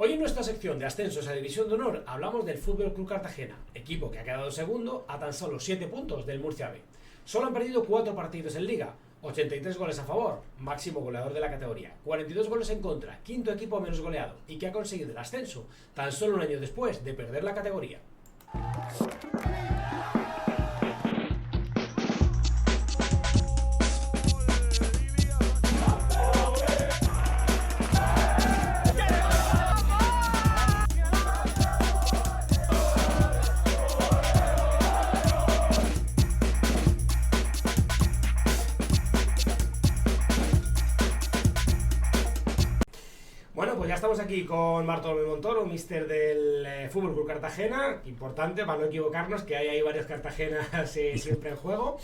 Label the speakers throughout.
Speaker 1: Hoy en nuestra sección de ascensos a División de Honor hablamos del Fútbol Club Cartagena, equipo que ha quedado segundo a tan solo 7 puntos del Murcia B. Solo han perdido 4 partidos en Liga, 83 goles a favor, máximo goleador de la categoría, 42 goles en contra, quinto equipo menos goleado y que ha conseguido el ascenso tan solo un año después de perder la categoría. Bueno, pues ya estamos aquí con Bartolomé Montoro, míster del Fútbol Club Cartagena. Importante para no equivocarnos, que hay ahí varios Cartagenas siempre en juego.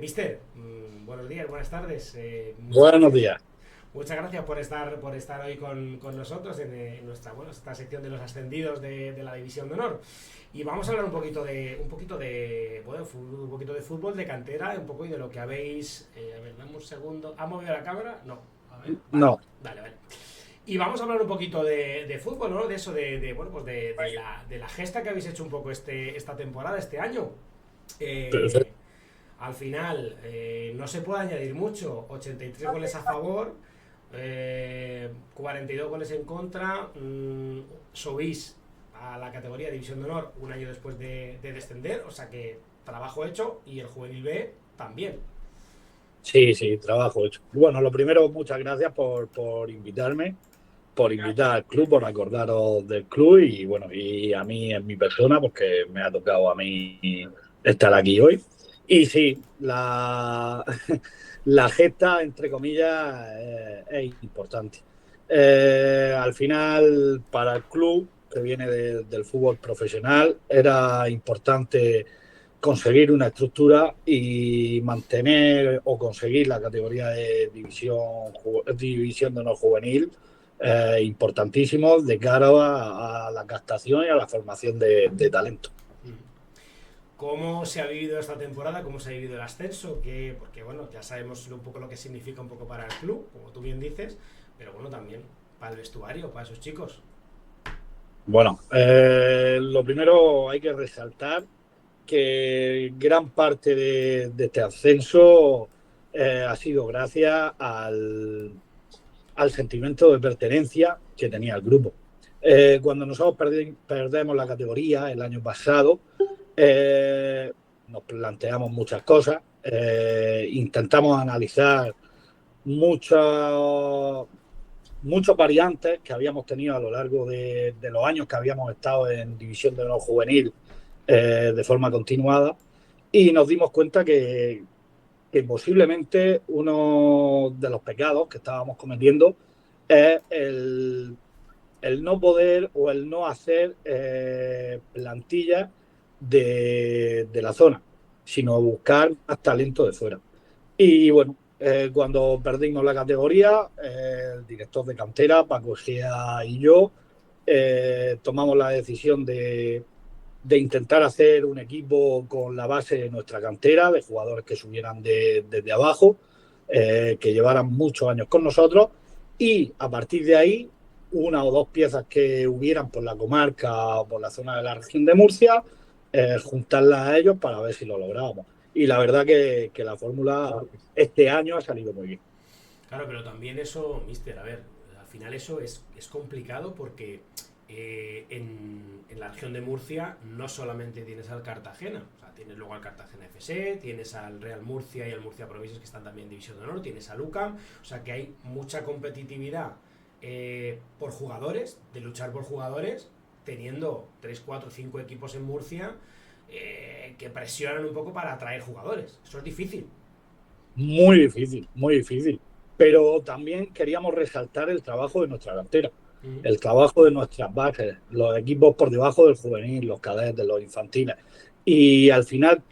Speaker 1: Míster, buenos días, buenas tardes.
Speaker 2: Buenos días.
Speaker 1: Muchas gracias por estar hoy con nosotros en nuestra esta sección de los ascendidos de la División de Honor. Y vamos a hablar un poquito de fútbol, de cantera, un poco y de lo que habéis. A ver, dame un segundo. ¿Ha movido la cámara? No. A ver, vale.
Speaker 2: No.
Speaker 1: Vale. Y vamos a hablar un poquito de fútbol, ¿no? De eso, de la gesta que habéis hecho un poco esta temporada, este año. Al final, no se puede añadir mucho. 83 goles a favor, 42 goles en contra. Subís a la categoría de División de Honor un año después de descender, o sea que trabajo hecho, y el Juvenil B también.
Speaker 2: Sí, trabajo hecho. Bueno, lo primero, muchas gracias por invitarme, por invitar al club, por acordaros del club y bueno, y a mí en mi persona, porque me ha tocado a mí estar aquí hoy. Y sí, la gesta, entre comillas, es importante. Al final, para el club, que viene del fútbol profesional, era importante conseguir una estructura y mantener o conseguir la categoría de división de honor juvenil, importantísimo de cara a la captación y a la formación de talento.
Speaker 1: ¿Cómo se ha vivido esta temporada? ¿Cómo se ha vivido el ascenso? Porque bueno, ya sabemos un poco lo que significa un poco para el club, como tú bien dices, pero bueno, también para el vestuario, para esos chicos.
Speaker 2: Bueno, lo primero hay que resaltar que gran parte de este ascenso ha sido gracias al sentimiento de pertenencia que tenía el grupo. Cuando nosotros perdemos la categoría el año pasado, nos planteamos muchas cosas, intentamos analizar muchas variantes que habíamos tenido a lo largo de los años que habíamos estado en División de Honor Juvenil de forma continuada, y nos dimos cuenta que posiblemente uno de los pecados que estábamos cometiendo es el no poder o el no hacer plantillas de la zona, sino buscar más talento de fuera. Y bueno, cuando perdimos la categoría, el director de cantera, Paco Egea, y yo tomamos la decisión de intentar hacer un equipo con la base de nuestra cantera, de jugadores que subieran desde abajo, que llevaran muchos años con nosotros, y a partir de ahí, una o dos piezas que hubieran por la comarca o por la zona de la región de Murcia, juntarlas a ellos para ver si lo lográbamos. Y la verdad que la fórmula este año ha salido muy bien.
Speaker 1: Claro, pero también eso, míster, a ver, al final eso es complicado porque en la región de Murcia no solamente tienes al Cartagena, o sea, tienes luego al Cartagena FC, tienes al Real Murcia y al Murcia Provincias, que están también en División de Honor, tienes al UCAM, o sea que hay mucha competitividad por jugadores, de luchar por jugadores, teniendo 3, 4, 5 equipos en Murcia que presionan un poco para atraer jugadores. Eso es difícil.
Speaker 2: Muy difícil, muy difícil. Pero también queríamos resaltar el trabajo de nuestra cantera, el trabajo de nuestras bases, los equipos por debajo del juvenil, los cadetes, los infantiles. Y al final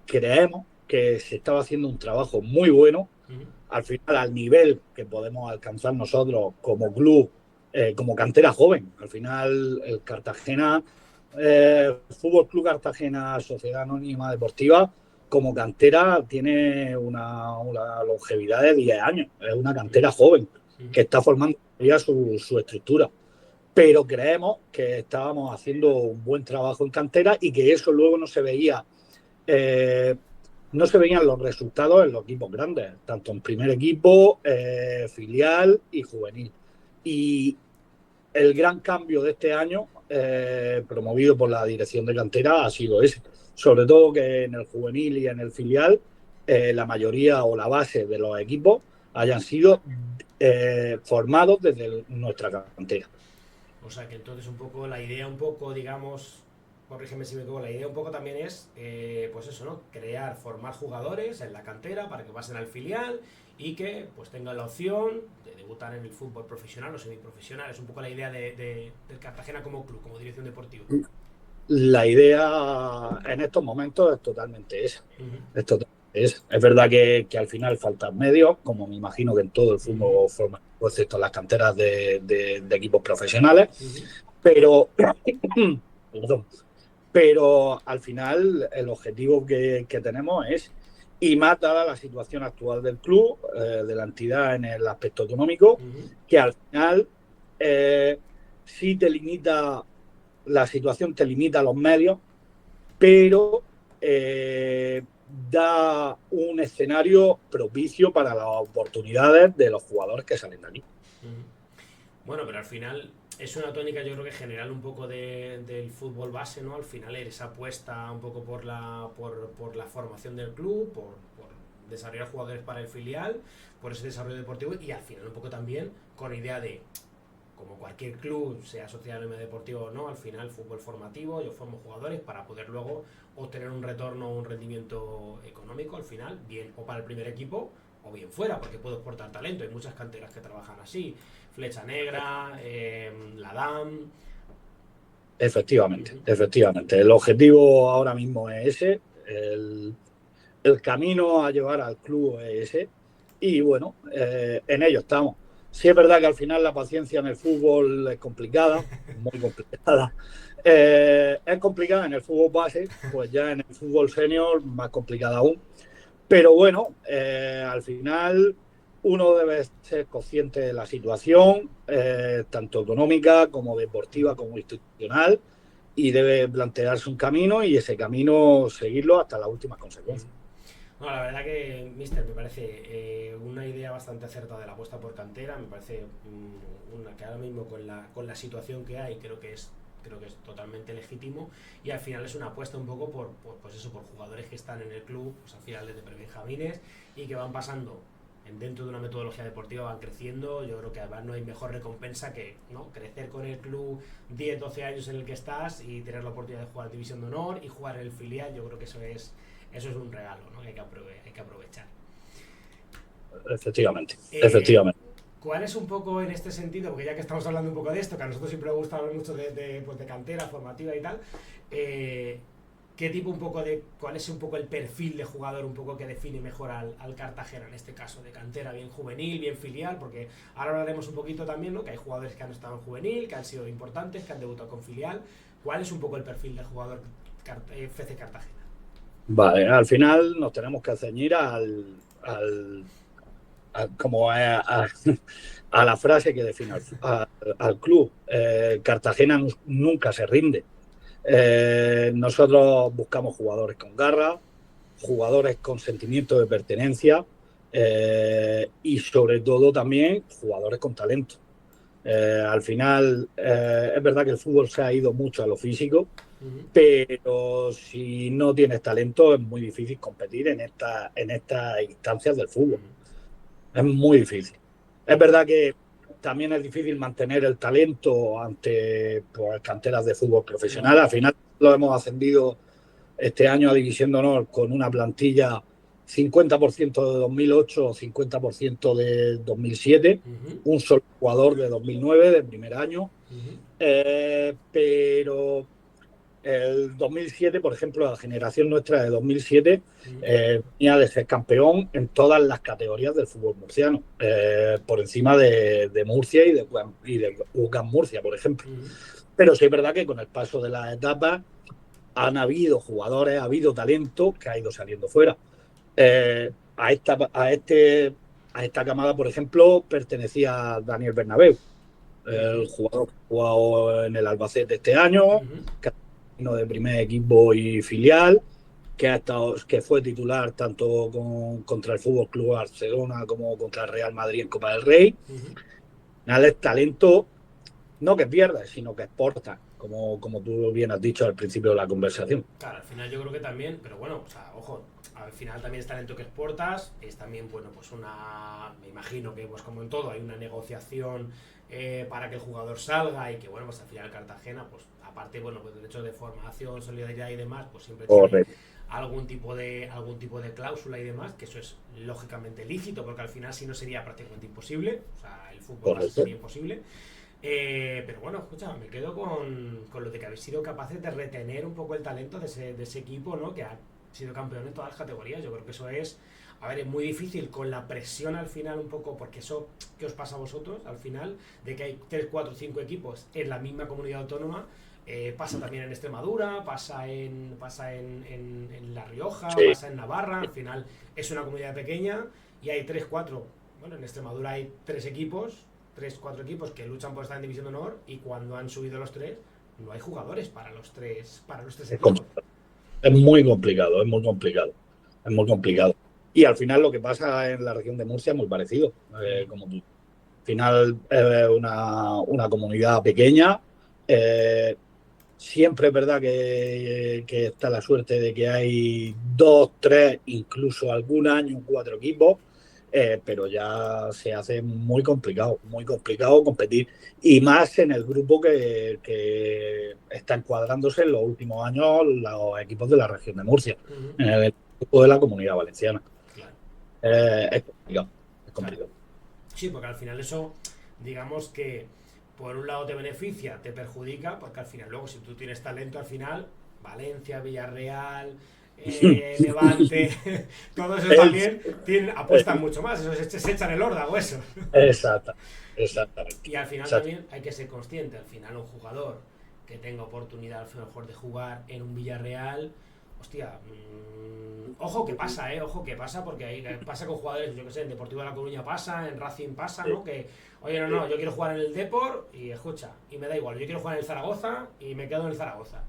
Speaker 2: creemos que se estaba haciendo un trabajo muy bueno, al final al nivel que podemos alcanzar nosotros como club, como cantera joven. Al final el Cartagena, Fútbol Club Cartagena, Sociedad Anónima Deportiva, como cantera tiene una longevidad de 10 años. Es una cantera joven que está formando su estructura. Pero creemos que estábamos haciendo un buen trabajo en cantera y que eso luego no se veían los resultados en los equipos grandes, tanto en primer equipo, filial y juvenil. Y el gran cambio de este año, promovido por la dirección de cantera, ha sido ese. Sobre todo que en el juvenil y en el filial, la mayoría o la base de los equipos hayan sido formados desde nuestra cantera.
Speaker 1: O sea que entonces un poco la idea, un poco, digamos, corrígeme si me equivoco, la idea un poco también es, pues eso, ¿no? Crear, formar jugadores en la cantera para que pasen al filial y que pues tengan la opción de debutar en el fútbol profesional o semiprofesional. Es un poco la idea del Cartagena como club, como dirección deportiva.
Speaker 2: La idea en estos momentos es totalmente esa.
Speaker 1: Uh-huh.
Speaker 2: Es verdad que al final faltan medios, como me imagino que en todo el fútbol forma, excepto en las canteras de equipos profesionales, pero, perdón, pero al final el objetivo que tenemos es, y más dada la situación actual del club, de la entidad en el aspecto económico, que al final sí te limita, la situación te limita a los medios, pero da un escenario propicio para las oportunidades de los jugadores que salen de aquí.
Speaker 1: Bueno, pero al final es una tónica, yo creo que general un poco del fútbol base, ¿no? Al final esa apuesta un poco por la formación del club, por desarrollar jugadores para el filial, por ese desarrollo deportivo y al final un poco también con idea de, como cualquier club, sea asociado al medio deportivo o no, al final fútbol formativo, yo formo jugadores para poder luego obtener un retorno, un rendimiento económico al final, bien o para el primer equipo o bien fuera, porque puedo exportar talento. Hay muchas canteras que trabajan así, Flecha Negra, la DAM.
Speaker 2: Efectivamente. El objetivo ahora mismo es ese, el camino a llevar al club es ese, y bueno, en ello estamos. Sí es verdad que al final la paciencia en el fútbol es complicada, muy complicada. Es complicada en el fútbol base, pues ya en el fútbol senior más complicada aún. Pero bueno, al final uno debe ser consciente de la situación, tanto económica como deportiva como institucional, y debe plantearse un camino y ese camino seguirlo hasta las últimas consecuencias.
Speaker 1: No, la verdad que, Mister, me parece una idea bastante acertada de la apuesta por cantera. Me parece una que ahora mismo con la situación que hay creo que es totalmente legítimo y al final es una apuesta un poco por jugadores que están en el club, pues al final desde prebenjamines y que van pasando dentro de una metodología deportiva, van creciendo. Yo creo que además no hay mejor recompensa que, ¿no?, crecer con el club 10, 12 años en el que estás y tener la oportunidad de jugar División de Honor y jugar en el filial. Yo creo que eso es un regalo, ¿no?, que hay que aprovechar.
Speaker 2: Efectivamente.
Speaker 1: ¿Cuál es un poco en este sentido, porque ya que estamos hablando un poco de esto, que a nosotros siempre nos gusta hablar mucho de cantera, formativa y tal, qué tipo un poco cuál es un poco el perfil de jugador un poco que define mejor al Cartagena en este caso, de cantera, bien juvenil, bien filial? Porque ahora hablaremos un poquito también, ¿no?, que hay jugadores que han estado en juvenil, que han sido importantes, que han debutado con filial. ¿Cuál es un poco el perfil del jugador FC Cartagena?
Speaker 2: Vale, al final nos tenemos que ceñir a la frase que define al club. Cartagena nunca se rinde. Nosotros buscamos jugadores con garra, jugadores con sentimiento de pertenencia, y sobre todo también jugadores con talento. Al final es verdad que el fútbol se ha ido mucho a lo físico, pero si no tienes talento es muy difícil competir en estas instancias del fútbol. Es muy difícil. Es verdad que también es difícil mantener el talento ante pues, canteras de fútbol profesional. Al final lo hemos ascendido este año a División de Honor con una plantilla 50% de 2008, 50% de 2007, un solo jugador de 2009, de primer año. Pero el 2007, por ejemplo, la generación nuestra de 2007 venía de ser campeón en todas las categorías del fútbol murciano, por encima de Murcia y de UCAM Murcia, por ejemplo. Pero sí es verdad que con el paso de las etapas han habido jugadores, ha habido talento que ha ido saliendo fuera. A esta camada, por ejemplo, pertenecía Daniel Bernabéu. El jugador que ha jugado en el Albacete este año,
Speaker 1: Ujú.
Speaker 2: que ha sido de primer equipo y filial, que fue titular tanto contra el Fútbol Club Barcelona como contra el Real Madrid en Copa del Rey.
Speaker 1: Ujú.
Speaker 2: Al final es talento no que pierda, sino que exporta, como tú bien has dicho al principio de la conversación.
Speaker 1: Claro, al final yo creo que también, pero bueno, o sea, ojo, al final también es talento que exportas, es también, bueno, pues me imagino que pues como en todo hay una negociación para que el jugador salga y que, bueno, pues al final Cartagena, pues aparte, bueno, pues el hecho de formación, solidaridad y demás, pues siempre tiene
Speaker 2: Correcto,
Speaker 1: algún tipo de cláusula y demás, que eso es lógicamente lícito, porque al final si no sería prácticamente imposible, o sea, el fútbol base
Speaker 2: correcto.
Speaker 1: sería imposible. Pero bueno, escucha, me quedo con lo de que habéis sido capaces de retener un poco el talento de ese equipo, ¿no? Que ha sido campeón en todas las categorías. Yo creo que eso es, a ver, es muy difícil con la presión al final un poco, porque eso, ¿qué os pasa a vosotros al final? De que hay 3 4 5 equipos en la misma comunidad autónoma. Pasa también en Extremadura, pasa en La Rioja,
Speaker 2: Sí,
Speaker 1: pasa en Navarra. Al final es una comunidad pequeña y hay 3 4. Bueno, en Extremadura hay 3 equipos, 3 4 equipos que luchan por estar en División de Honor y cuando han subido los 3 no hay jugadores para los tres
Speaker 2: es,
Speaker 1: equipos.
Speaker 2: es muy complicado, es muy complicado, es muy complicado. Y al final lo que pasa en la región de Murcia es muy parecido, como tú. Al final es una comunidad pequeña. eh, Siempre es verdad que está la suerte de que hay dos, tres, incluso algún año cuatro equipos, pero ya se hace muy complicado competir. Y más en el grupo que está encuadrándose en los últimos años los equipos de la región de Murcia,
Speaker 1: Uh -huh.
Speaker 2: en el grupo de la Comunidad Valenciana.
Speaker 1: Claro,
Speaker 2: Es complicado, es
Speaker 1: claro.
Speaker 2: complicado.
Speaker 1: Sí, porque al final eso, digamos que por un lado te beneficia, te perjudica, porque al final luego si tú tienes talento al final, Valencia, Villarreal, Levante, todo eso
Speaker 2: Es,
Speaker 1: también apuestan mucho más, eso se echan el órdago eso.
Speaker 2: exactamente,
Speaker 1: Y,
Speaker 2: exactamente.
Speaker 1: y al final
Speaker 2: Exactamente.
Speaker 1: también hay que ser consciente, al final un jugador que tenga oportunidad a lo mejor de jugar en un Villarreal, hostia, ojo que pasa, ojo que pasa, porque ahí pasa con jugadores, yo que sé, en Deportivo de La Coruña pasa, en Racing pasa,
Speaker 2: Sí,
Speaker 1: ¿no? Que, oye, no, no, yo quiero jugar en el Depor y escucha, y me da igual, yo quiero jugar en el Zaragoza y me quedo en el Zaragoza.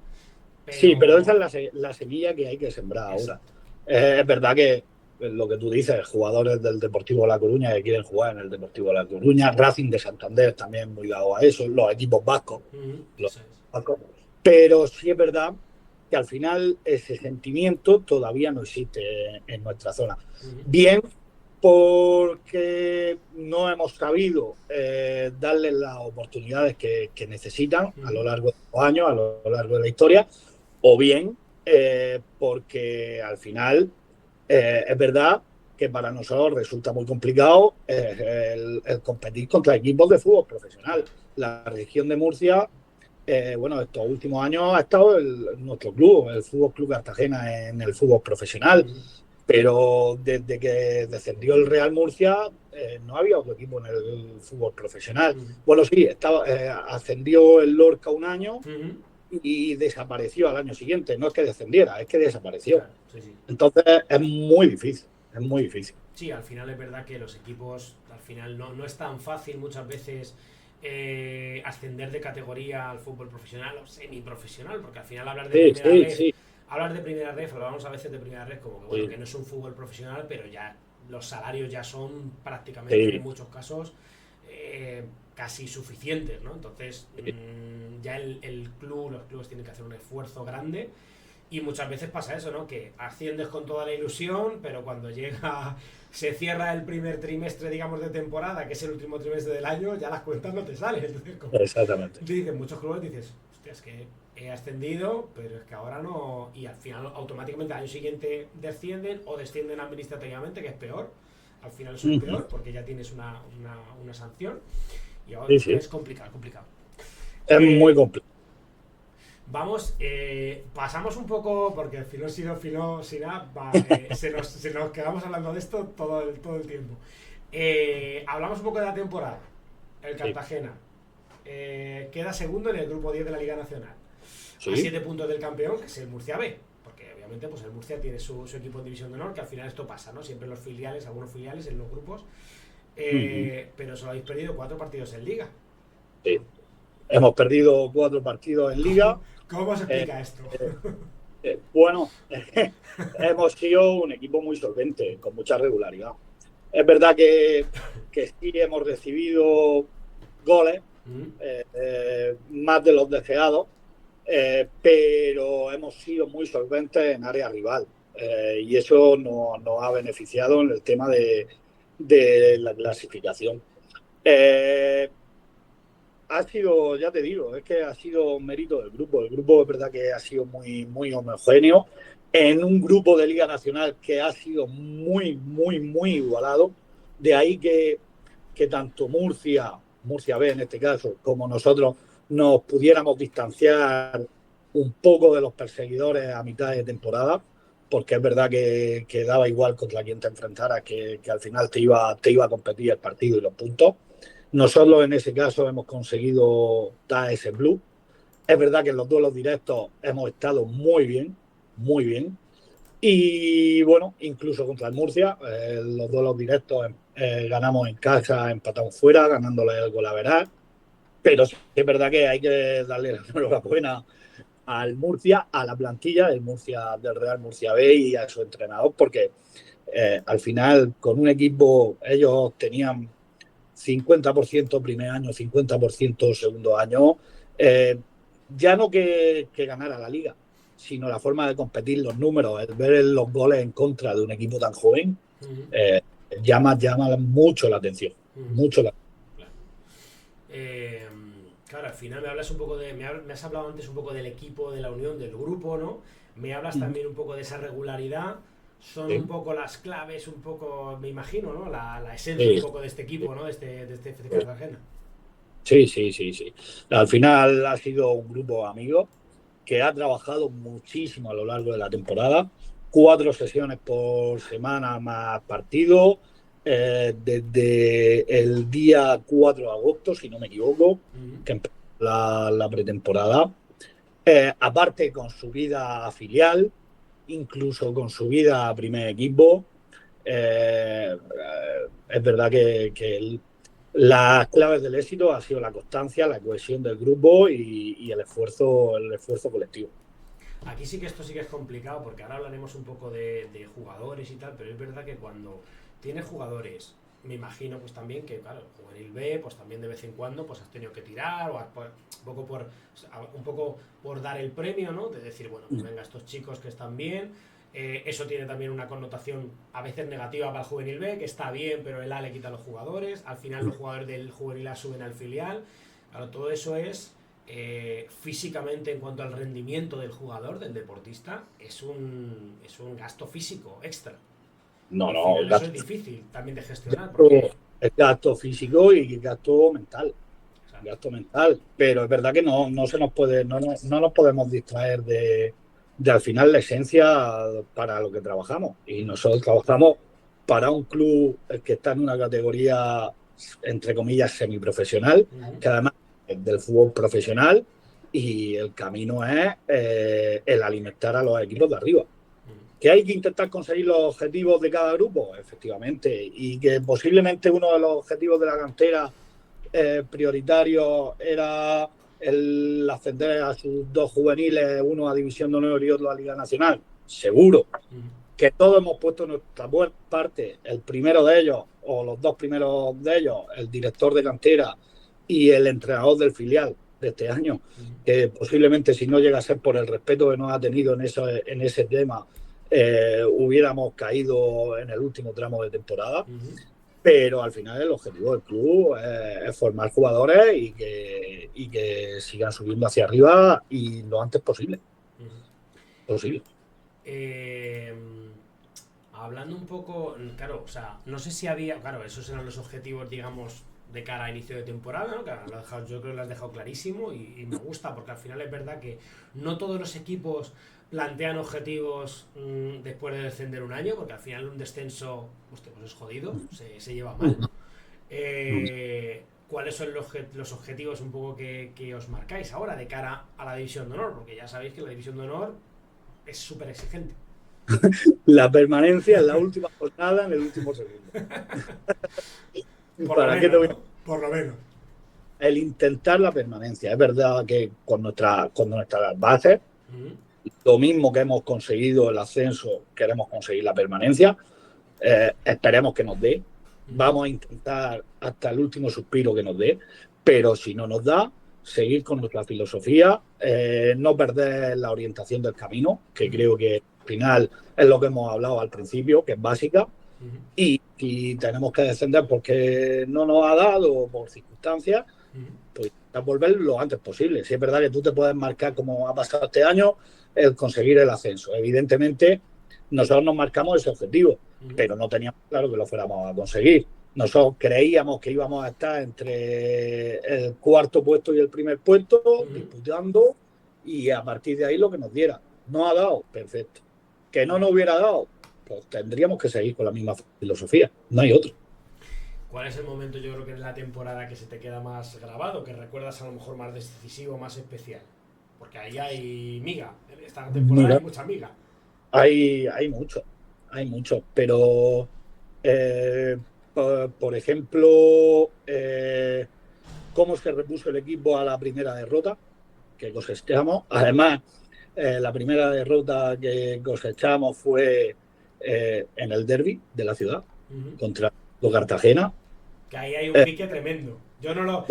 Speaker 2: sí, pero esa
Speaker 1: Pero,
Speaker 2: es la semilla que hay que sembrar ahora.
Speaker 1: exacto.
Speaker 2: Es verdad que lo que tú dices, jugadores del Deportivo de La Coruña que quieren jugar en el Deportivo de La Coruña, Racing de Santander también muy dado a eso, los equipos vascos, los
Speaker 1: Eso es.
Speaker 2: vascos. Pero sí es verdad que al final ese sentimiento todavía no existe en nuestra zona.
Speaker 1: Ujú,
Speaker 2: Bien, porque no hemos sabido darles las oportunidades que necesitan a
Speaker 1: ujú,
Speaker 2: lo largo de los años, a lo largo de la historia, o bien porque al final es verdad que para nosotros resulta muy complicado el competir contra equipos de fútbol profesional.
Speaker 1: claro.
Speaker 2: La región de Murcia, bueno, estos últimos años ha estado nuestro club, el Fútbol Club Cartagena, en el fútbol profesional,
Speaker 1: Ujú,
Speaker 2: pero desde que descendió el Real Murcia no había otro equipo en el fútbol profesional.
Speaker 1: ujú,
Speaker 2: Bueno, sí, ascendió el Lorca un año
Speaker 1: ujú,
Speaker 2: y desapareció al año siguiente. No es que descendiera, es que desapareció.
Speaker 1: claro, sí, sí.
Speaker 2: Entonces es muy difícil, es muy difícil.
Speaker 1: Sí, al final es verdad que los equipos, al final no es tan fácil muchas veces ascender de categoría al fútbol profesional o semiprofesional, porque al final
Speaker 2: Sí, sí, sí,
Speaker 1: hablar de primera ref, hablamos a veces de primera ref como que bueno, que
Speaker 2: sí,
Speaker 1: no es un fútbol profesional, pero ya los salarios ya son prácticamente en
Speaker 2: sí,
Speaker 1: muchos casos casi suficientes, ¿no? Entonces ya el club, los clubes tienen que hacer un esfuerzo grande y muchas veces pasa eso, ¿no? Que asciendes con toda la ilusión, pero cuando se cierra el primer trimestre, digamos, de temporada, que es el último trimestre del año, ya las cuentas no te salen. Entonces, como
Speaker 2: exactamente.
Speaker 1: dicen muchos clubes, dices, hostia, es que he ascendido, pero es que ahora no. Y al final, automáticamente, al año siguiente descienden o descienden administrativamente, que es peor. Al final, eso es
Speaker 2: Ujú.
Speaker 1: peor, porque ya tienes una sanción. Y ahora
Speaker 2: Sí, sí,
Speaker 1: es complicado, complicado.
Speaker 2: es muy
Speaker 1: Eh,
Speaker 2: complicado.
Speaker 1: Vamos, pasamos un poco, porque filo, sin nada, se nos quedamos hablando de esto todo el tiempo. Hablamos un poco de la temporada. El
Speaker 2: Sí,
Speaker 1: Cartagena queda segundo en el grupo 10 de la Liga Nacional, a
Speaker 2: sí.
Speaker 1: 7 puntos del campeón, que es el Murcia B. Porque obviamente pues el Murcia tiene su equipo en División de Honor, que al final esto pasa, ¿no? Siempre los filiales, algunos filiales en los grupos.
Speaker 2: Ujú.
Speaker 1: Pero solo habéis perdido 4 partidos en Liga.
Speaker 2: Sí. Hemos perdido 4 partidos en Liga.
Speaker 1: ¿Cómo se explica esto?
Speaker 2: Bueno, hemos sido un equipo muy solvente, con mucha regularidad. Es verdad que sí hemos recibido goles, más de los deseados, pero hemos sido muy solventes en área rival. Y eso nos ha beneficiado en el tema de la clasificación. Ha sido, ya te digo, es que ha sido mérito del grupo. El grupo es verdad que ha sido muy, muy homogéneo en un grupo de Liga Nacional que ha sido muy, muy, muy igualado. De ahí que tanto Murcia B en este caso, como nosotros nos pudiéramos distanciar un poco de los perseguidores a mitad de temporada, porque es verdad que daba igual contra quien te enfrentaras, que al final te iba a competir el partido y los puntos. Nosotros en ese caso hemos conseguido dar ese blue. Es verdad que en los duelos directos hemos estado muy bien, muy bien. Y bueno, incluso contra el Murcia, los duelos directos ganamos en casa, empatamos fuera, ganándole el Golaveral. Pero sí es verdad que hay que darle la enhorabuena al Murcia, a la plantilla del Murcia, del Real Murcia B y a su entrenador, porque al final con un equipo ellos tenían 50% primer año, 50% segundo año, ya no que ganara la liga, sino la forma de competir, los números, el ver los goles en contra de un equipo tan joven, eh, llama mucho la atención, mucho la
Speaker 1: Claro. Claro, al final me hablas un poco de. Me has hablado antes un poco del equipo, de la unión, del grupo, ¿no? Me hablas también un poco de esa regularidad. Son un
Speaker 2: sí,
Speaker 1: poco las claves, un poco, me imagino, ¿no? La esencia un
Speaker 2: sí,
Speaker 1: poco de este equipo, ¿no? De este FC Cartagena.
Speaker 2: sí, sí, sí, sí. Al final ha sido un grupo de amigos que ha trabajado muchísimo a lo largo de la temporada, 4 sesiones por semana más partidos, desde el día 4 de agosto, si no me equivoco, que empezó la pretemporada. Aparte con su vida a filial, incluso con su vida a primer equipo. Es verdad que las claves del éxito ha sido la constancia, la cohesión del grupo y el esfuerzo colectivo.
Speaker 1: Aquí sí que esto sí que es complicado porque ahora hablaremos un poco de jugadores y tal, pero es verdad que cuando tienes jugadores, me imagino pues también que, claro, juvenil B, pues también de vez en cuando pues has tenido que tirar o un poco por dar el premio, ¿no? De decir, bueno, pues venga, estos chicos que están bien. Eso tiene también una connotación a veces negativa para el juvenil B, que está bien, pero el A le quita a los jugadores. Al final los jugadores del juvenil A suben al filial. Claro, todo eso es físicamente en cuanto al rendimiento del jugador, del deportista, es un gasto físico extra. Y
Speaker 2: No,
Speaker 1: al
Speaker 2: no,
Speaker 1: final eso es difícil también de gestionar porque.
Speaker 2: es gasto físico y gasto mental.
Speaker 1: O sea,
Speaker 2: Gasto mental. Pero es verdad que no se nos puede, no nos podemos distraer de al final la esencia para lo que trabajamos. Y nosotros trabajamos para un club que está en una categoría, entre comillas, semiprofesional, que además es del fútbol profesional, y el camino es el alimentar a los equipos de arriba. ¿Que hay que intentar conseguir los objetivos de cada grupo? Efectivamente. Y que posiblemente uno de los objetivos de la cantera prioritario era el ascender a sus 2 juveniles, uno a División de Honor y otro a Liga Nacional. Seguro que todos hemos puesto nuestra buena parte, el primero de ellos, o los 2 primeros de ellos, el director de cantera y el entrenador del filial de este año, que posiblemente si no llega a ser por el respeto que nos ha tenido en ese tema, hubiéramos caído en el último tramo de temporada. Pero al final el objetivo del club es formar jugadores y que sigan subiendo hacia arriba y lo antes posible. Posible.
Speaker 1: Eh, hablando un poco, claro, o sea, no sé si había, claro, esos eran los objetivos, digamos, de cara a inicio de temporada, ¿no? Que yo creo que lo has dejado clarísimo y me gusta porque al final es verdad que no todos los equipos plantean objetivos después de descender un año, porque al final un descenso, hostia, pues es jodido, se lleva mal. ¿Cuáles son los objetivos un poco que os marcáis ahora de cara a la División de Honor? Porque ya sabéis que la División de Honor es súper exigente.
Speaker 2: La permanencia en la última jornada, en el último segundo.
Speaker 1: Por lo
Speaker 2: ¿Para qué te
Speaker 1: menos,
Speaker 2: voy
Speaker 1: ¿no? Por lo menos.
Speaker 2: el intentar la permanencia. Es verdad que con nuestras bases, lo mismo que hemos conseguido el ascenso, queremos conseguir la permanencia. Esperemos que nos dé. Vamos a intentar hasta el último suspiro que nos dé, pero si no nos da, seguir con nuestra filosofía, no perder la orientación del camino, que creo que al final es lo que hemos hablado al principio, que es básica, y tenemos que descender porque no nos ha dado por circunstancias, pues volver lo antes posible. Si es verdad que tú te puedes marcar, como ha pasado este año, el conseguir el ascenso. Evidentemente, nosotros nos marcamos ese objetivo, pero no teníamos claro que lo fuéramos a conseguir. Nosotros creíamos que íbamos a estar entre el cuarto puesto y el primer puesto, disputando, y a partir de ahí lo que nos diera. No ha dado, perfecto. Que no nos hubiera dado, pues tendríamos que seguir con la misma filosofía. No hay otro.
Speaker 1: ¿Cuál es el momento, yo creo que en la temporada, que se te queda más grabado, que recuerdas a lo mejor más decisivo, más especial? Porque ahí hay miga. En esta temporada hay mucha miga.
Speaker 2: Hay mucho, pero por ejemplo, cómo se repuso el equipo a la primera derrota que cosechamos. Además, la primera derrota que cosechamos fue en el derbi de la ciudad, contra Cartagena.
Speaker 1: Que ahí hay un pique tremendo. Yo no lo...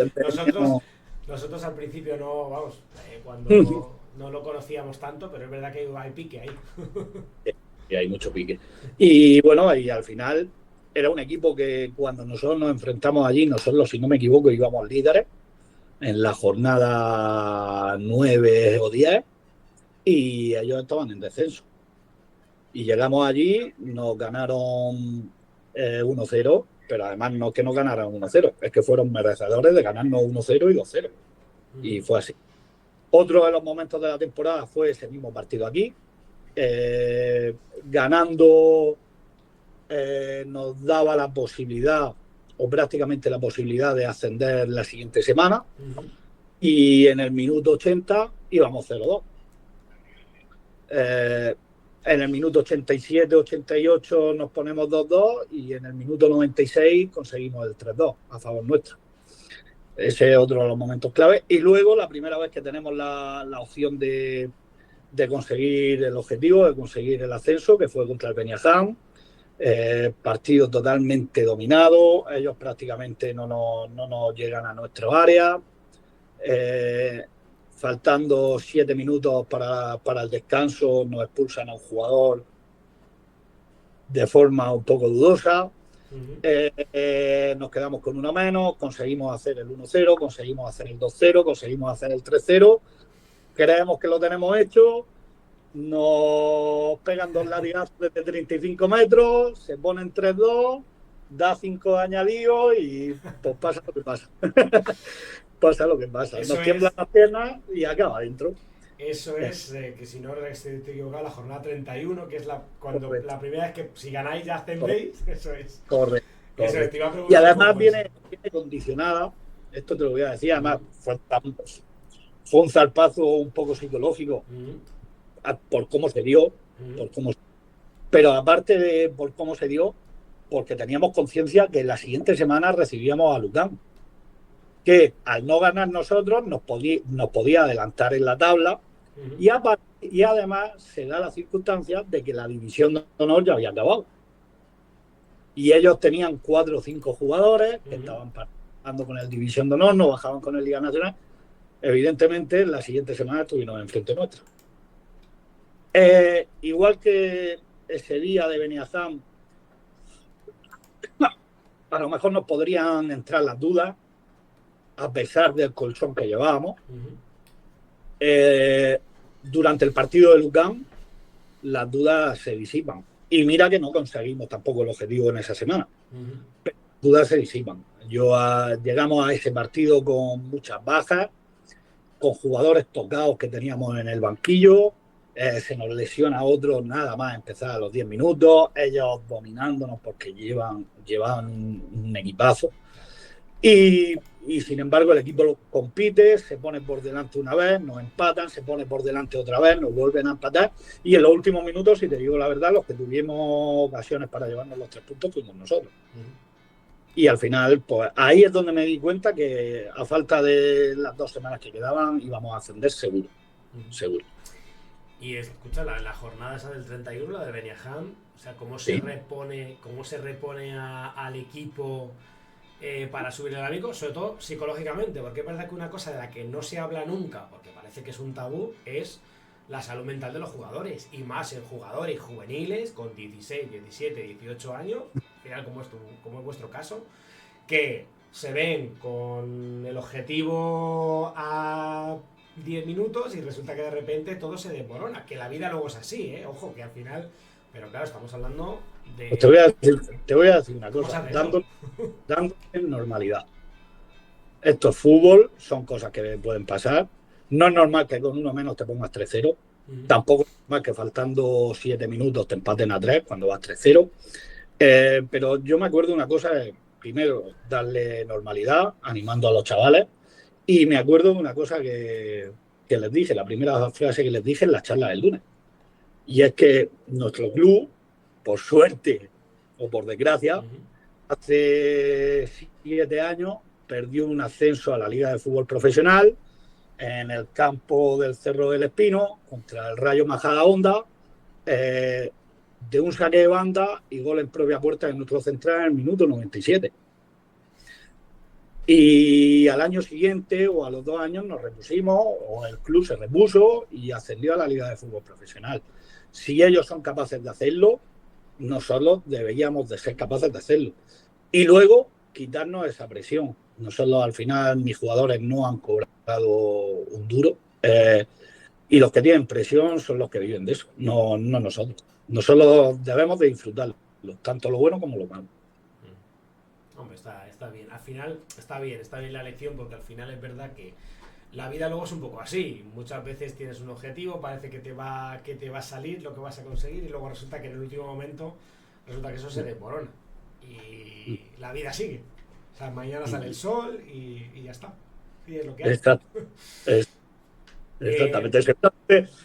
Speaker 1: Nosotros al principio no, vamos, cuando no lo conocíamos tanto, pero es verdad que hay pique ahí.
Speaker 2: Y hay mucho pique. Y bueno, y al final era un equipo que cuando nosotros nos enfrentamos allí, nosotros, si no me equivoco, íbamos líderes en la jornada 9 o 10 y ellos estaban en descenso. Y llegamos allí, nos ganaron 1-0, pero además no es que nos ganaran 1-0, es que fueron merecedores de ganarnos 1-0 y 2-0. Y fue así. Otro de los momentos de la temporada fue ese mismo partido aquí. Ganando nos daba la posibilidad, o prácticamente la posibilidad, de ascender la siguiente semana. Y en el minuto 80 íbamos 0-2. En el minuto 87-88 nos ponemos 2-2 y en el minuto 96 conseguimos el 3-2 a favor nuestro. Ese es otro de los momentos clave. Y luego la primera vez que tenemos la opción de conseguir el objetivo, de conseguir el ascenso, que fue contra el Beniaján. Partido totalmente dominado. Ellos prácticamente no nos llegan a nuestro área. Faltando 7 minutos para el descanso, nos expulsan a un jugador de forma un poco dudosa. Nos quedamos con uno menos, conseguimos hacer el 1-0, conseguimos hacer el 2-0, conseguimos hacer el 3-0. Creemos que lo tenemos hecho. Nos pegan 2 latigazos desde 35 metros, se ponen 3-2, da 5 añadidos y pues pasa lo que pasa. Pasa lo que pasa. Nos tiemblan las piernas y acaba adentro.
Speaker 1: Eso es, que si no te equivocas, la jornada 31, que es la primera vez que si ganáis ya ascendéis. Eso es.
Speaker 2: Correcto. Y además viene condicionada, esto te lo voy a decir, además fue un zarpazo un poco psicológico por cómo se dio, pero aparte de por cómo se dio, porque teníamos conciencia que la siguiente semana recibíamos a Lucán, que al no ganar nosotros nos podía adelantar en la tabla, y además se da la circunstancia de que la división de honor ya había acabado. Y ellos tenían 4 o 5 jugadores que estaban participando con el división de honor, no bajaban con el Liga Nacional. Evidentemente, la siguiente semana estuvimos enfrente nuestro. Igual que ese día de Beniaján, a lo mejor nos podrían entrar las dudas, a pesar del colchón que llevábamos. Durante el partido de Lucán, las dudas se disipan. Y mira que no conseguimos tampoco el objetivo en esa semana. Pero las dudas se disipan. Llegamos a ese partido con muchas bajas, con jugadores tocados que teníamos en el banquillo. Se nos lesiona a otros nada más empezar a los 10 minutos. Ellos dominándonos porque llevan un equipazo. Y sin embargo el equipo compite, se pone por delante una vez, nos empatan, se pone por delante otra vez, nos vuelven a empatar, y en los últimos minutos, si te digo la verdad, los que tuvimos ocasiones para llevarnos los 3 puntos fuimos nosotros. Y al final, pues ahí es donde me di cuenta que a falta de las 2 semanas que quedaban íbamos a ascender seguro, seguro.
Speaker 1: Y escucha, la jornada esa del 31, la de Beniaham, o sea,
Speaker 2: Sí,
Speaker 1: cómo se repone al equipo para subir el amigo, sobre todo psicológicamente, porque es verdad que una cosa de la que no se habla nunca, porque parece que es un tabú, es la salud mental de los jugadores, y más en jugadores juveniles con 16, 17, 18 años, al final como es vuestro caso, que se ven con el objetivo a 10 minutos y resulta que de repente todo se desmorona. Que la vida luego es así, ¿eh? Ojo, que al final. Pero claro, estamos hablando
Speaker 2: pues
Speaker 1: de.
Speaker 2: te voy a decir una
Speaker 1: ¿Cómo se
Speaker 2: cosa,
Speaker 1: hace eso?
Speaker 2: dándole normalidad. Esto es fútbol, son cosas que pueden pasar. No es normal que con uno menos te pongas 3-0. Tampoco es normal que faltando 7 minutos te empaten a 3 cuando vas 3-0. Pero yo me acuerdo de una cosa, primero, darle normalidad, animando a los chavales. Y me acuerdo de una cosa que les dije, la primera frase que les dije en la charla del lunes. Y es que nuestro club, por suerte o por desgracia, hace 7 años perdió un ascenso a la Liga de Fútbol Profesional en el campo del Cerro del Espino contra el Rayo Majadahonda, eh, de un saque de banda y gol en propia puerta en nuestro central en el minuto 97. Y al año siguiente o a los 2 años nos repusimos, o el club se repuso y ascendió a la Liga de Fútbol Profesional. Si ellos son capaces de hacerlo, nosotros deberíamos de ser capaces de hacerlo. Y luego quitarnos esa presión. Nosotros al final, mis jugadores no han cobrado un duro. Y los que tienen presión son los que viven de eso, no nosotros. Nosotros debemos de disfrutarlo, tanto lo bueno como lo malo.
Speaker 1: Hombre, está bien. Al final está bien la lección porque al final es verdad que la vida luego es un poco así. Muchas veces tienes un objetivo, parece que te va a salir lo que vas a conseguir y luego resulta que en el último momento resulta que eso se desmorona. Y la vida sigue. O sea, mañana sale el sol y ya está. Y es lo que hay.
Speaker 2: Exacto,
Speaker 1: Eh,
Speaker 2: exactamente.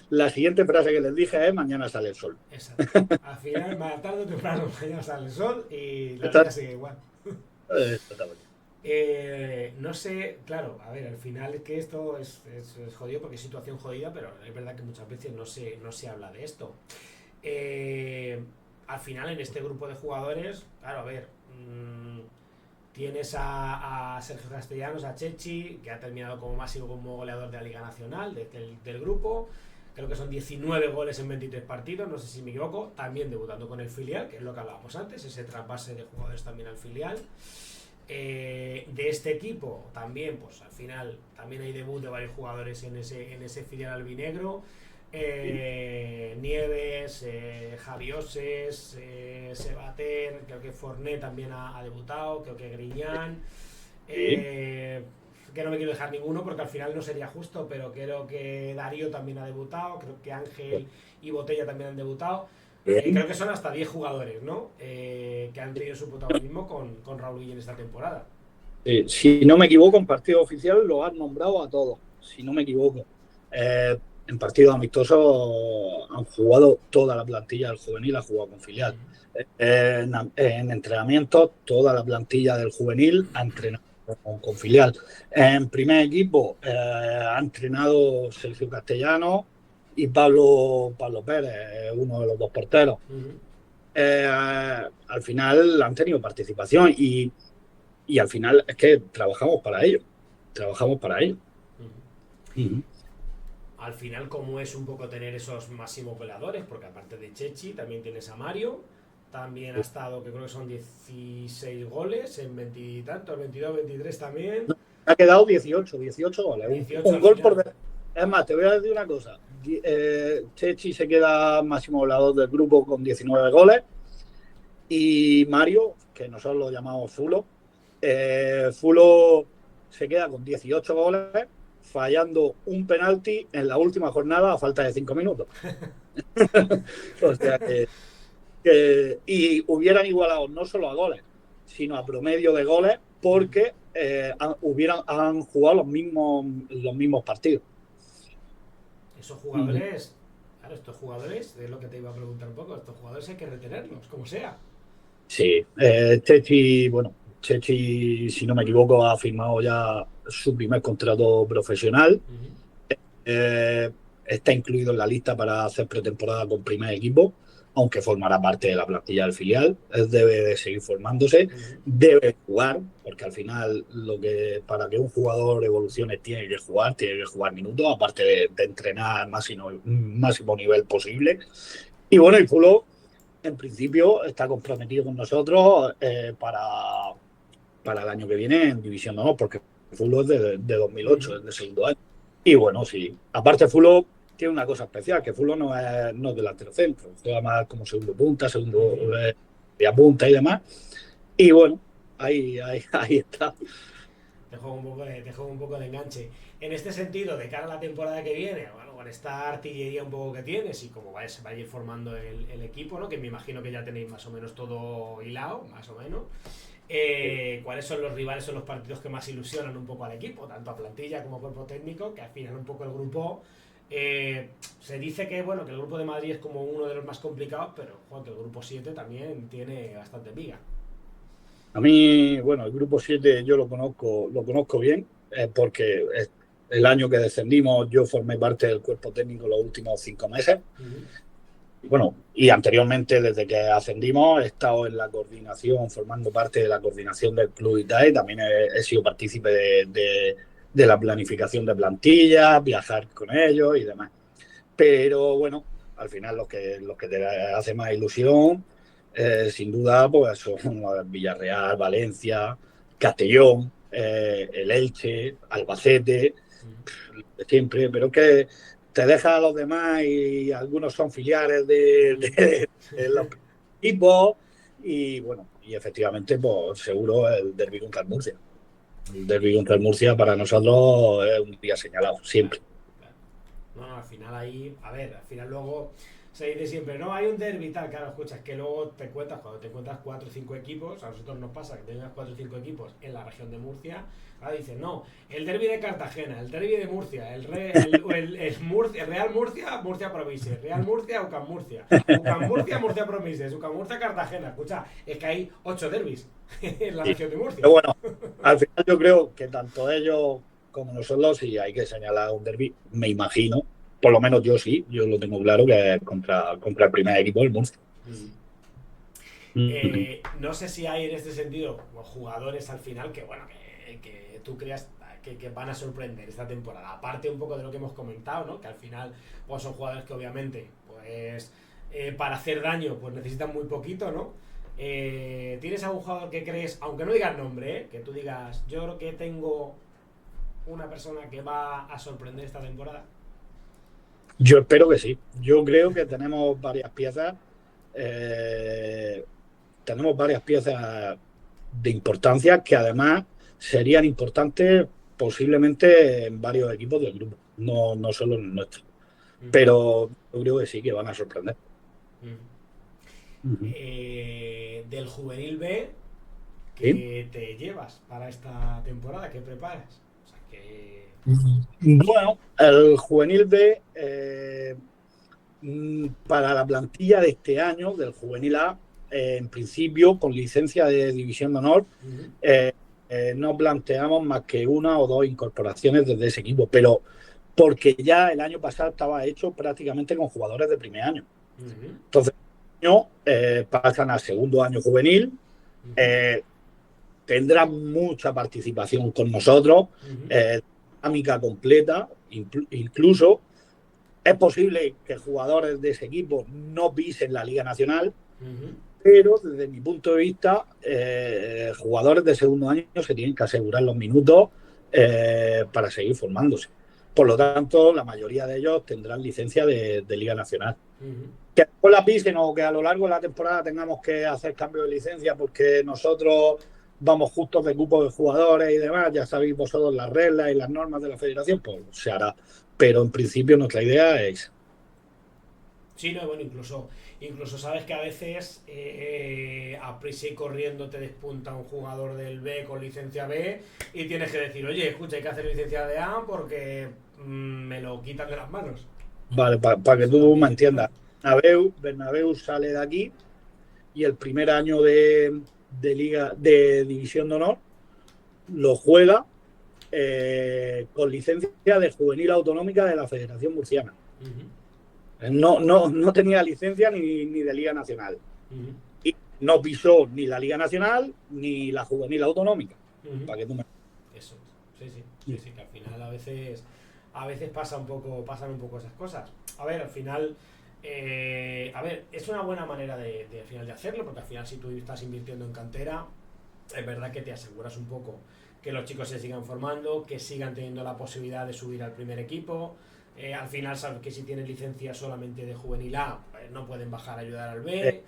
Speaker 2: La siguiente frase que les dije es: mañana sale el sol.
Speaker 1: exacto. Al final, más tarde o temprano, mañana sale el sol y la vida
Speaker 2: Exacto,
Speaker 1: sigue igual.
Speaker 2: exactamente.
Speaker 1: No sé, claro, a ver, al final es que esto es jodido porque es situación jodida, pero es verdad que muchas veces no se habla de esto. Eh, Al final en este grupo de jugadores, claro, a ver, tienes a Sergio Castellanos, a Chechi, que ha terminado como máximo como goleador de la Liga Nacional del grupo. Creo que son 19 goles en 23 partidos, no sé si me equivoco. También debutando con el filial, que es lo que hablábamos antes, ese trasvase de jugadores también al filial. De este equipo también, pues al final también hay debut de varios jugadores en ese filial albinegro. Nieves, Javioses, Sebater, creo que Forné también ha debutado, creo que Griñán.
Speaker 2: Sí,
Speaker 1: Que no me quiero dejar ninguno porque al final no sería justo, pero creo que Darío también ha debutado, creo que Ángel y Botella también han debutado.
Speaker 2: bien.
Speaker 1: Creo que son hasta 10 jugadores, ¿no? Que han tenido su protagonismo con Raúl Guillén esta temporada.
Speaker 2: Si no me equivoco, en partido oficial lo han nombrado a todos, si no me equivoco. Eh, en partidos amistosos han jugado toda la plantilla del juvenil, ha jugado con filial. En entrenamientos, toda la plantilla del juvenil ha entrenado con filial. En primer equipo ha entrenado Sergio Castellano y Pablo Pérez, uno de los dos porteros. Al final han tenido participación y al final es que trabajamos para ello. Trabajamos para ello. Uh-huh.
Speaker 1: Al final, ¿cómo es un poco tener esos máximos goleadores? Porque aparte de Chechi, también tienes a Mario. También ha estado, que creo que son 16 goles en 20 y tantos, 22, 23 también.
Speaker 2: Ha quedado 18 goles.
Speaker 1: 18
Speaker 2: Un
Speaker 1: al
Speaker 2: gol
Speaker 1: final.
Speaker 2: por. Es más, te voy a decir una cosa. Chechi se queda máximo goleador del grupo con 19 goles. Y Mario, que nosotros lo llamamos Fulo se queda con 18 goles, fallando un penalti en la última jornada a falta de 5 minutos. O sea y hubieran igualado no solo a goles, sino a promedio de goles, porque han jugado los mismos partidos.
Speaker 1: Esos
Speaker 2: Uh-huh.
Speaker 1: jugadores, claro, estos jugadores, es lo que te iba a preguntar un poco, estos jugadores hay que retenerlos, como sea.
Speaker 2: Sí, Chechi, bueno, Chechi, si no me equivoco, ha firmado ya su primer contrato profesional. Eh, Está incluido en la lista para hacer pretemporada con primer equipo, aunque formará parte de la plantilla del filial. Él debe de seguir formándose, debe jugar, porque al final para que un jugador evolucione tiene que jugar minutos, aparte de entrenar al máximo nivel posible. Y bueno, el Fulo en principio está comprometido con nosotros para el año que viene en División de Honor, porque Fulo es de 2008, es de segundo año. Y bueno, sí, aparte Fulo tiene una cosa especial, que Fulo no es delantero centro, juega más como segundo punta, media punta y demás. Y bueno, ahí está.
Speaker 1: Te juego un poco de enganche. En este sentido, de cara a la temporada que viene, bueno, con esta artillería un poco que tienes y como va a ir formando el equipo, ¿no? Que me imagino que ya tenéis más o menos todo hilado, más o menos. ¿Cuáles son los rivales o los partidos que más ilusionan un poco al equipo, tanto a plantilla como a cuerpo técnico, que al final un poco el grupo se dice que bueno, que el grupo de Madrid es como uno de los más complicados, pero joder, el grupo 7 también tiene bastante miga.
Speaker 2: A mí, bueno, el grupo 7 yo lo conozco bien, porque el año que descendimos yo formé parte del cuerpo técnico los últimos 5 meses. Bueno, y anteriormente, desde que ascendimos, he estado en la coordinación, formando parte de la coordinación del club y tal, y también he sido partícipe de la planificación de plantillas, viajar con ellos y demás. Pero bueno, al final los que te hace más ilusión, sin duda, pues son Villarreal, Valencia, Castellón, el Elche, Albacete, siempre, pero que te deja a los demás y algunos son filiales de los equipos y bueno, y efectivamente, pues seguro el derbi contra el Murcia. El derbi contra el Murcia para nosotros es un día señalado, siempre.
Speaker 1: No, al final ahí, a ver, al final luego se dice siempre, no, hay un derbi y tal, claro, escucha, es que luego cuando te encuentras 4 o 5 equipos, a nosotros nos pasa que tengas 4 o 5 equipos en la región de Murcia, ahora dicen, no, el derbi de Cartagena, el derbi de Murcia, el Real Murcia, Murcia Provincias, Real Murcia, UCAM Murcia, UCAM Murcia, Murcia Provincias, UCAM Murcia, Cartagena, escucha, es que hay 8 derbis en la región de Murcia.
Speaker 2: Pero bueno, al final yo creo que tanto ellos como nosotros, si hay que señalar un derbi, me imagino, por lo menos yo sí, yo lo tengo claro, que es contra el primer equipo del Murcia.
Speaker 1: No sé si hay en este sentido jugadores al final que, bueno, que tú creas que van a sorprender esta temporada. Aparte un poco de lo que hemos comentado, ¿no? Que al final pues son jugadores que obviamente pues para hacer daño pues necesitan muy poquito, ¿no? ¿Tienes algún jugador que crees, aunque no digas nombre, que tú digas, yo creo que tengo una persona que va a sorprender esta temporada?
Speaker 2: Yo espero que sí. Yo creo que tenemos varias piezas. Tenemos varias piezas de importancia que además serían importantes posiblemente en varios equipos del grupo, no solo en el nuestro. Pero yo creo que sí, que van a sorprender.
Speaker 1: Del juvenil B, ¿qué te llevas para esta temporada? ¿Qué preparas? O sea, que...
Speaker 2: Bueno, el juvenil B, para la plantilla de este año, del juvenil A, en principio, con licencia de División de Honor, no planteamos más que una o dos incorporaciones desde ese equipo, pero porque ya el año pasado estaba hecho prácticamente con jugadores de primer año. Entonces, pasan al segundo año juvenil, tendrán mucha participación con nosotros, dinámica completa, incluso es posible que jugadores de ese equipo no pisen la Liga Nacional, pero desde mi punto de vista, jugadores de segundo año se tienen que asegurar los minutos para seguir formándose. Por lo tanto, la mayoría de ellos tendrán licencia de Liga Nacional. Que después la pisen o que a lo largo de la temporada tengamos que hacer cambio de licencia porque nosotros vamos justos de grupos de jugadores y demás, ya sabéis vosotros las reglas y las normas de la federación, pues se hará. Pero en principio nuestra idea es...
Speaker 1: Sí, no, bueno, incluso sabes que a veces a prisa y corriendo te despunta un jugador del B con licencia B y tienes que decir, oye, escucha, hay que hacer licencia de A porque me lo quitan de las manos.
Speaker 2: Vale, para que tú me entiendas. Bernabéu sale de aquí y el primer año de de División de Honor, lo juega con licencia de juvenil autonómica de la Federación Murciana. No tenía licencia ni de Liga Nacional. Y no pisó ni la Liga Nacional ni la juvenil autonómica. Para que tú me...
Speaker 1: Eso, sí, que al final a veces pasan un poco esas cosas. A ver, al final, es una buena manera de al final de hacerlo, porque al final si tú estás invirtiendo en cantera, es verdad que te aseguras un poco que los chicos se sigan formando, que sigan teniendo la posibilidad de subir al primer equipo. Al final sabes que si tienes licencia solamente de juvenil A, no pueden bajar a ayudar al B.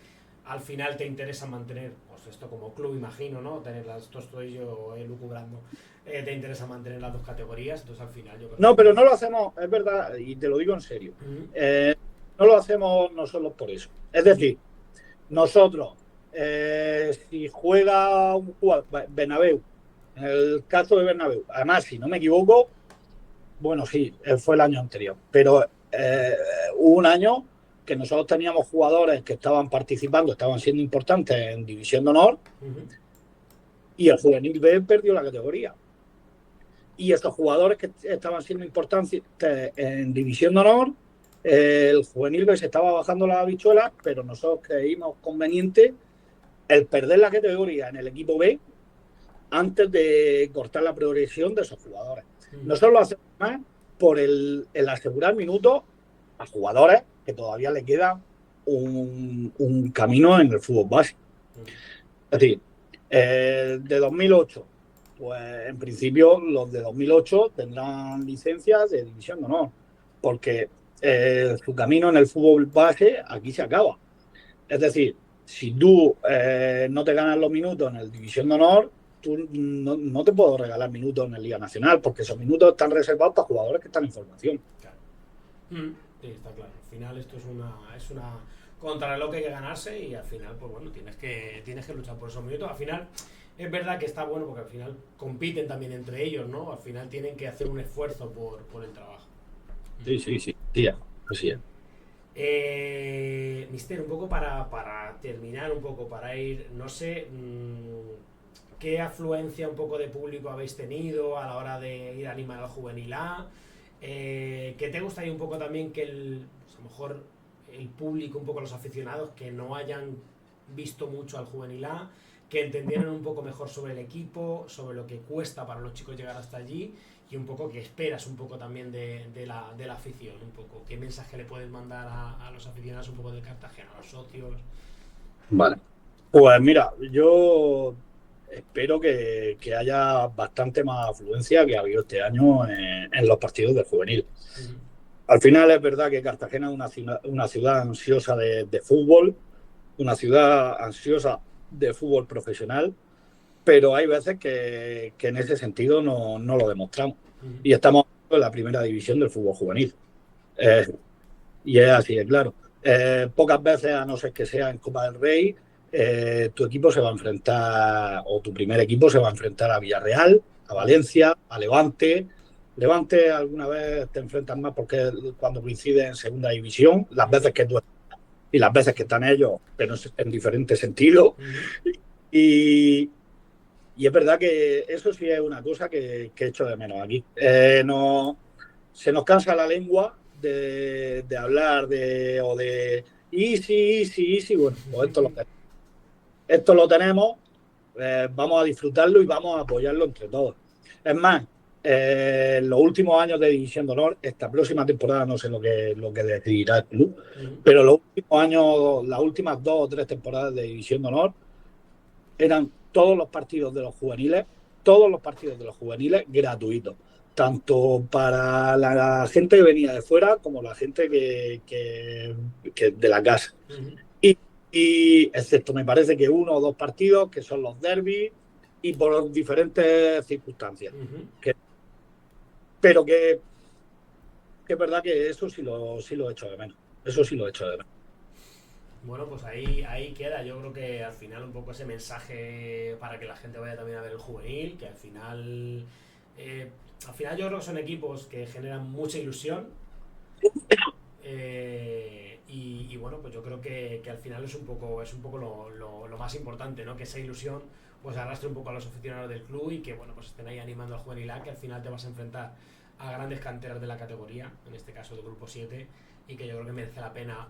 Speaker 1: Al final te interesa mantener, pues esto como club imagino, ¿no? Tener esto estoy yo lucubrando. Te interesa mantener las dos categorías, entonces al final yo creo
Speaker 2: No, pero no lo hacemos, es verdad, y te lo digo en serio. No lo hacemos nosotros por eso. Es decir, nosotros, si juega un jugador, Bernabéu, en el caso de Bernabéu, además, si no me equivoco, bueno, sí, fue el año anterior, pero hubo un año que nosotros teníamos jugadores que estaban participando, estaban siendo importantes en División de Honor, y el Juvenil B perdió la categoría. Y esos jugadores que estaban siendo importantes en División de Honor, el Juvenil B se estaba bajando las habichuelas, pero nosotros creímos conveniente el perder la categoría en el equipo B antes de cortar la progresión de esos jugadores. Nosotros lo hacemos más por el asegurar minutos a jugadores que todavía le queda un camino en el fútbol básico. Es decir, de 2008, pues en principio los de 2008 tendrán licencias de División de Honor, porque su camino en el fútbol base aquí se acaba. Es decir, si tú no te ganas los minutos en el División de Honor, tú no te puedo regalar minutos en el Liga Nacional, porque esos minutos están reservados para jugadores que están en formación.
Speaker 1: Claro. Sí, está claro. Al final esto es una contrarreloj que hay que ganarse y al final, pues bueno, tienes que luchar por esos minutos. Al final es verdad que está bueno porque al final compiten también entre ellos, ¿no? Al final tienen que hacer un esfuerzo por el trabajo.
Speaker 2: Sí, así es.
Speaker 1: Mister, un poco para terminar, un poco para ir, no sé, qué afluencia un poco de público habéis tenido a la hora de ir a animar al Juvenil A, que te gustaría un poco también que pues a lo mejor el público, un poco los aficionados que no hayan visto mucho al Juvenil A, que entendieran un poco mejor sobre el equipo, sobre lo que cuesta para los chicos llegar hasta allí y un poco qué esperas un poco también de la afición, un poco qué mensaje le puedes mandar a los aficionados un poco del Cartagena, a los socios.
Speaker 2: Vale, pues mira, yo espero que haya bastante más afluencia que ha habido este año en los partidos del juvenil. Al final es verdad que Cartagena es una ciudad ansiosa de fútbol, una ciudad ansiosa de fútbol profesional, pero hay veces que en ese sentido no lo demostramos. Y estamos en la primera división del fútbol juvenil. Y es así, es claro. Pocas veces, a no ser que sea en Copa del Rey, tu equipo se va a enfrentar, o tu primer equipo se va a enfrentar a Villarreal, a Valencia, a Levante. Levante alguna vez te enfrentas más porque cuando coincide en segunda división, las veces que tú estás y las veces que están ellos, pero en diferentes sentidos. Y es verdad que eso sí es una cosa que echo de menos aquí. Se nos cansa la lengua de hablar easy, bueno, pues esto lo tenemos, vamos a disfrutarlo y vamos a apoyarlo entre todos. Es más, los últimos años de División de Honor, esta próxima temporada no sé lo que decidirá el club, pero los últimos años, las últimas 2 o 3 temporadas de División de Honor eran todos los partidos de los juveniles gratuitos, tanto para la gente que venía de fuera como la gente que de la casa. Y excepto me parece que 1 o 2 partidos que son los derbis y por diferentes circunstancias. Pero que es verdad que eso sí lo echo de menos. Eso sí lo echo de menos.
Speaker 1: Bueno, pues ahí queda. Yo creo que al final un poco ese mensaje para que la gente vaya también a ver el juvenil, que al final yo creo que son equipos que generan mucha ilusión y bueno, pues yo creo que al final es un poco lo más importante, ¿no? Que esa ilusión pues arrastre un poco a los aficionados del club y que bueno, pues estén ahí animando al Juvenil A, que al final te vas a enfrentar a grandes canteras de la categoría, en este caso de Grupo 7, y que yo creo que merece la pena.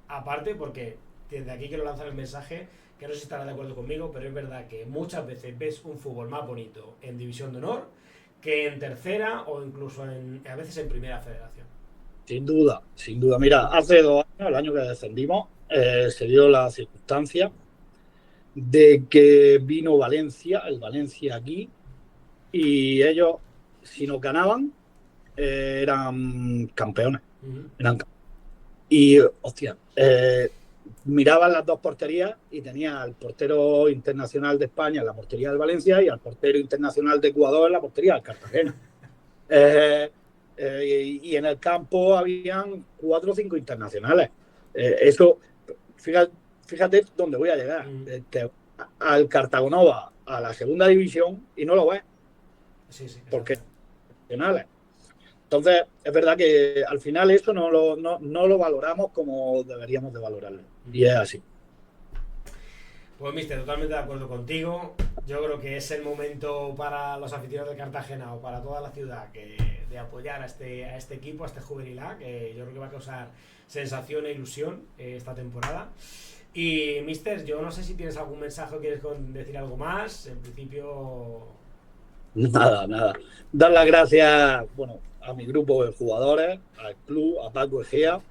Speaker 1: Aparte, porque desde aquí quiero lanzar el mensaje, que no sé si estarás de acuerdo conmigo, pero es verdad que muchas veces ves un fútbol más bonito en División de Honor que en tercera o incluso a veces en Primera Federación.
Speaker 2: Sin duda, sin duda. Mira, hace 2 años, el año que descendimos, se dio la circunstancia de que vino Valencia, el Valencia aquí, y ellos, si nos ganaban, eran campeones. Eran campeones. Y, hostia, miraban las dos porterías y tenía al portero internacional de España en la portería del Valencia y al portero internacional de Ecuador en la portería del Cartagena. Y en el campo habían 4 o 5 internacionales. Eso, fíjate dónde voy a llegar. Al Cartagonova, a la segunda división, y no lo ves.
Speaker 1: Sí,
Speaker 2: porque nacionales. Entonces, es verdad que al final eso no lo valoramos como deberíamos de valorarlo. Y es así.
Speaker 1: Pues, mister, totalmente de acuerdo contigo. Yo creo que es el momento para los aficionados de Cartagena o para toda la ciudad de apoyar a este equipo, a este Juvenil A, que yo creo que va a causar sensación e ilusión esta temporada. Y, mister, yo no sé si tienes algún mensaje o quieres decir algo más. En principio...
Speaker 2: Nada. Dar las gracias, bueno, a mi grupo de jugadores, al club, a Paco Egea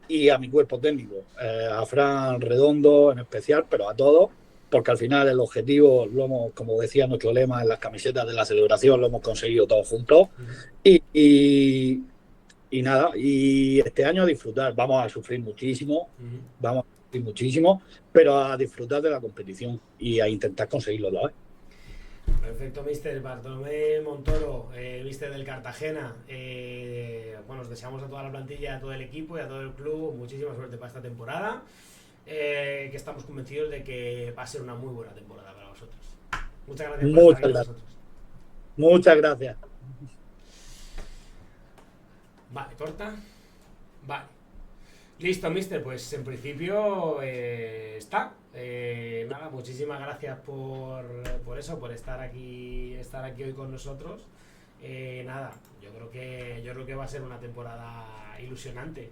Speaker 2: y a mi cuerpo técnico, a Fran Redondo en especial, pero a todos, porque al final el objetivo lo hemos, como decía nuestro lema en las camisetas de la celebración, lo hemos conseguido todos juntos. Y nada, y este año a disfrutar. Vamos a sufrir muchísimo, pero a disfrutar de la competición y a intentar conseguirlo, ¿no?
Speaker 1: Perfecto, mister. Bartolomé Montoro, mister del Cartagena. Bueno, os deseamos a toda la plantilla, a todo el equipo y a todo el club muchísima suerte para esta temporada, que estamos convencidos de que va a ser una muy buena temporada para vosotros. Muchas gracias por estar aquí con nosotros.
Speaker 2: Muchas gracias.
Speaker 1: Vale, corta. Vale. Listo, mister. Pues en principio está. Nada, muchísimas gracias por eso, por estar aquí hoy con nosotros. Nada, yo creo que va a ser una temporada ilusionante.